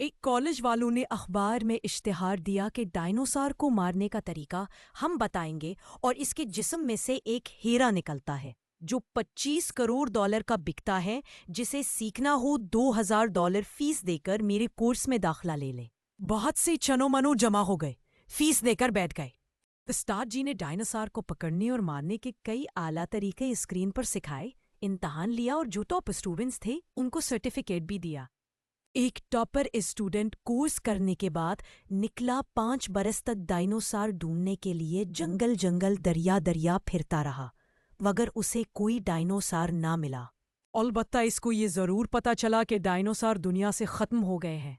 ایک کالج والوں نے اخبار میں اشتہار دیا کہ ڈائنوسار کو مارنے کا طریقہ ہم بتائیں گے اور اس کے جسم میں سے ایک ہیرا نکلتا ہے جو $25 کروڑ کا بکتا ہے، جسے سیکھنا ہو $2000 فیس دے کر میرے کورس میں داخلہ لے لیں۔ بہت سے چنو منو جمع ہو گئے، فیس دے کر بیٹھ گئے۔ استاد جی نے ڈائنوسار کو پکڑنے اور مارنے کے کئی اعلیٰ طریقے اسکرین پر سکھائے، امتحان لیا اور جو ٹاپ اسٹوڈنٹس تھے ان کو سرٹیفکیٹ بھی دیا۔ ایک ٹاپر اسٹوڈنٹ کورس کرنے کے بعد نکلا 5 برس تک ڈائنوسار ڈھونڈنے کے لیے جنگل جنگل دریا دریا پھرتا رہا مگر اسے کوئی ڈائنوسار نہ ملا۔ البتہ اس کو یہ ضرور پتا چلا کہ ڈائنوسار دنیا سے ختم ہو گئے ہیں۔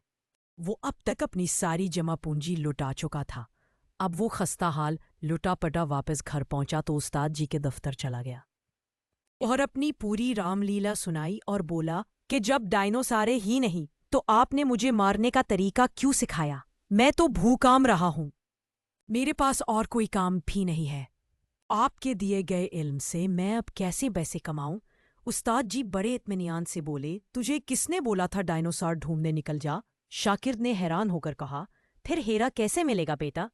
وہ اب تک اپنی ساری جمع پونجی لٹا چکا تھا۔ اب وہ خستہ حال لٹا پٹا واپس گھر پہنچا تو استاد جی کے دفتر چلا گیا اور اپنی پوری رام لیلا سنائی اور بولا کہ جب ڈائنوسارے ہی نہیں تو آپ نے مجھے مارنے کا طریقہ کیوں سکھایا؟ میں تو بھوکام رہا ہوں۔ میرے پاس اور کوئی کام بھی نہیں ہے۔ آپ کے دیے گئے علم سے میں اب کیسے پیسے کماؤں؟ استاد جی بڑے اطمینان سے بولے، تجھے کس نے بولا تھا ڈائنوسار ڈھونڈنے نکل جا؟ شاکر نے حیران ہو کر کہا، پھر ہیرا کیسے ملے گا بیٹا؟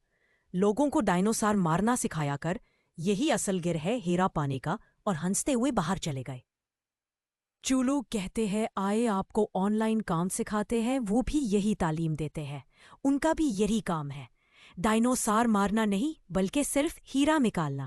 لوگوں کو ڈائنوسار مارنا سکھایا کر، یہی اصل گر ہے ہیرا پانے کا، اور ہنستے ہوئے باہر چلے گئے۔ چولو کہتے ہیں آئے آپ کو آن لائن کام سکھاتے ہیں، وہ بھی یہی تعلیم دیتے ہیں، ان کا بھی یہی کام ہے، ڈائنوسار مارنا نہیں بلکہ صرف ہیرا نکالنا۔